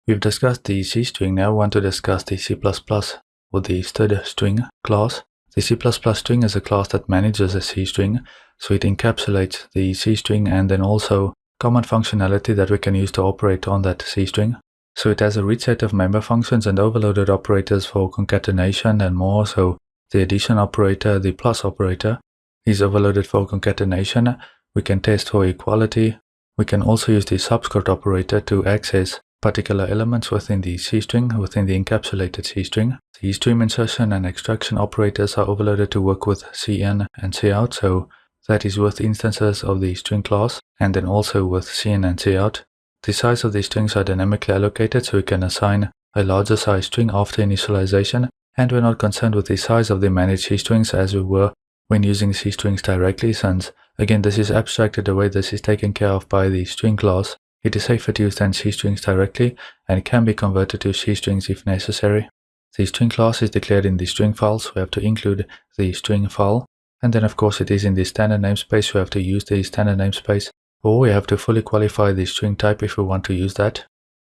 We've discussed the C string, now we want to discuss the C++ with the stdstring class. The C++ string is a class that manages a C string, so it encapsulates the C string and then also common functionality that we can use to operate on that C string. So it has a rich set of member functions and overloaded operators for concatenation and more. So the addition operator, the plus operator, is overloaded for concatenation. We can test for equality. We can also use the subscript operator to access particular elements within the C string, within the encapsulated C string. The stream insertion and extraction operators are overloaded to work with cin and cout, so that is with instances of the string class, and then also with cin and cout. The size of these strings are dynamically allocated, so we can assign a larger size string after initialization, and we're not concerned with the size of the managed C strings as we were when using C strings directly, since again this is abstracted away, this is taken care of by the string class. It is safer to use than C strings directly, and can be converted to C strings if necessary. The string class is declared in the string file, so we have to include the string file, and then of course it is in the standard namespace, we have to use the standard namespace, or we have to fully qualify the string type if we want to use that.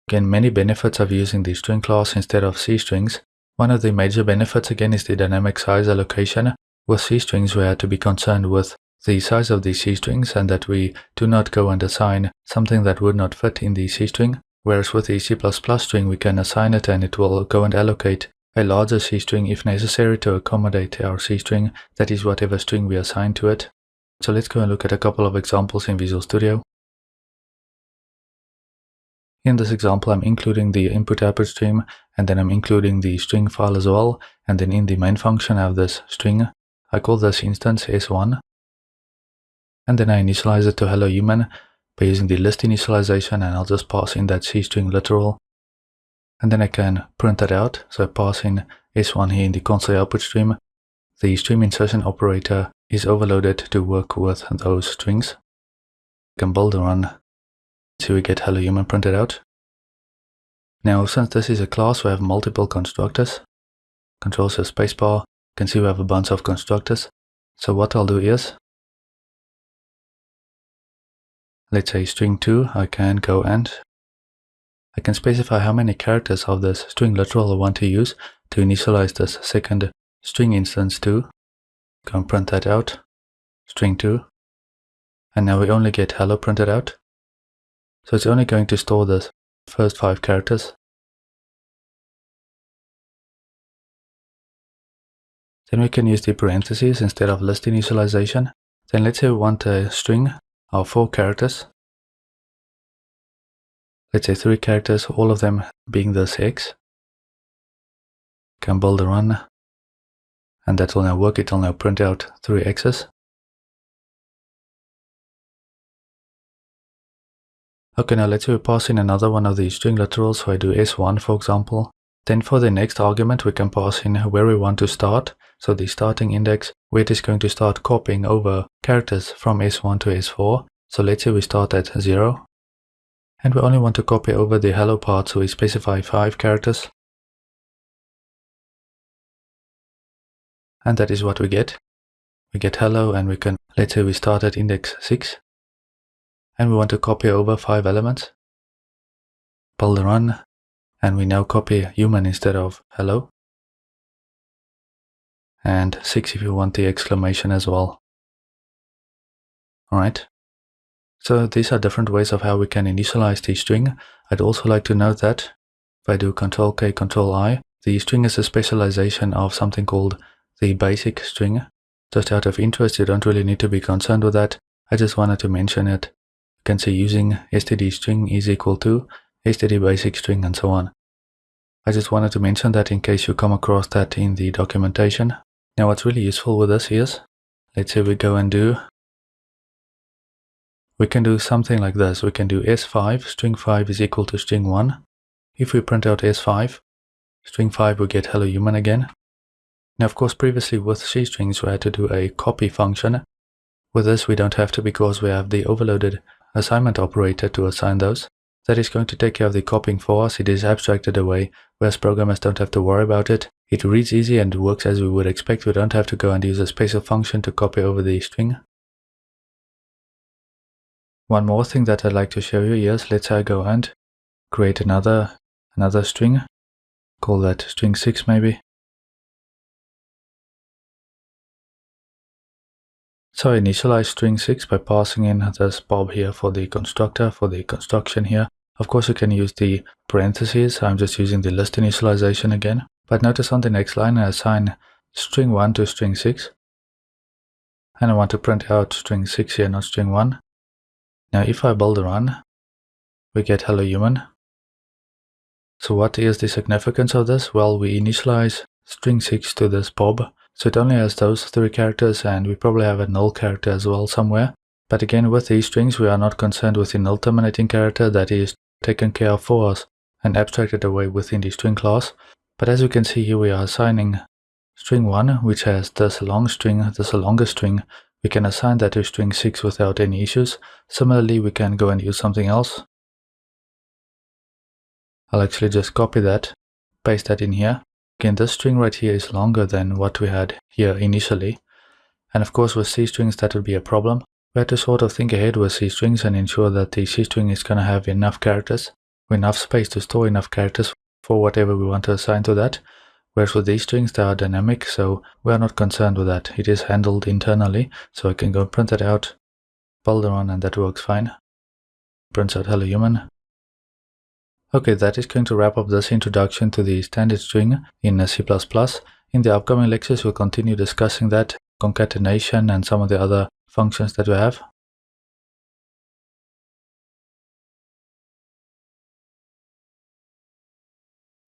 Again, many benefits of using the string class instead of C strings. One of the major benefits again is the dynamic size allocation. With C strings we have to be concerned with the size of the C strings and that we do not go and assign something that would not fit in the C string, whereas with the C++ string we can assign it and it will go and allocate a larger C string if necessary to accommodate our C string, that is whatever string we assign to it. So let's go and look at a couple of examples in Visual Studio. In this example I'm including the input-output stream, and then I'm including the string file as well, and then in the main function I have this string. I call this instance s1, and then I initialize it to hello human by using the list initialization, and I'll just pass in that C string literal, and then I can print that out. So I pass in s1 here in the console output stream. The stream insertion operator is overloaded to work with those strings. I can build and run, so we get hello human printed out. Now since this is a class, we have multiple constructors. Control C spacebar, you can see we have a bunch of constructors. So what I'll do is, let's say string 2, I can go and I can specify how many characters of this string literal I want to use to initialize this second string instance to. Go and print that out, string 2, and now we only get hello printed out. So it's only going to store the first 5 characters. Then we can use the parentheses instead of list initialization. Then let's say we want a string of 4 characters. Let's say 3 characters, all of them being this X. Can build a run, and that will now work. It will now print out 3 X's. Okay, now let's say we pass in another one of these string literals, so I do s1 for example. Then for the next argument we can pass in where we want to start, so the starting index, where it is going to start copying over characters from s1 to s4. So let's say we start at 0, and we only want to copy over the hello part, so we specify 5 characters. And that is what we get. We get hello, and we can, let's say we start at index 6, and we want to copy over 5 elements. Build a run, and we now copy human instead of hello. And 6 if you want the exclamation as well. Alright. So these are different ways of how we can initialize the string. I'd also like to note that if I do Ctrl K, Ctrl I, the string is a specialization of something called the basic string. Just out of interest, you don't really need to be concerned with that. I just wanted to mention it. You can see using stdstring is equal to std basic string and so on. I just wanted to mention that in case you come across that in the documentation. Now what's really useful with this is, let's say we go and we can do something like this. We can do s5, string 5 is equal to string 1. If we print out s5, string 5 we get hello human again. Now of course previously with C strings we had to do a copy function. With this we don't have to, because we have the overloaded assignment operator to assign those. That is going to take care of the copying for us. It is abstracted away, whereas programmers don't have to worry about it. It reads easy and works as we would expect. We don't have to go and use a special function to copy over the string. One more thing that I'd like to show you is, let's say I go and create another another string, call that string 6 maybe. So I initialize string 6 by passing in this bob here for the constructor, for the construction here. Of course you can use the parentheses, I'm just using the list initialization again. But notice on the next line I assign string 1 to string 6. And I want to print out string 6 here, not string 1. Now if I build a run, we get hello human. So what is the significance of this? Well, we initialize string 6 to this bob. So it only has those 3 characters, and we probably have a null character as well somewhere. But again, with these strings, we are not concerned with the null terminating character. That is taken care of for us and abstracted away within the string class. But as you can see here, we are assigning string 1, which has this long string, this longer string. We can assign that to string 6 without any issues. Similarly, we can go and use something else. I'll actually just copy that, paste that in here. Again, this string right here is longer than what we had here initially. And of course with C strings that would be a problem. We have to sort of think ahead with C strings and ensure that the C string is going to have enough characters, or enough space to store enough characters for whatever we want to assign to that. Whereas with these strings they are dynamic, so we are not concerned with that. It is handled internally, so I can go print that out, build a run, and that works fine. Prints out hello human. Okay, that is going to wrap up this introduction to the standard string in C++. In the upcoming lectures, we'll continue discussing that, concatenation, and some of the other functions that we have.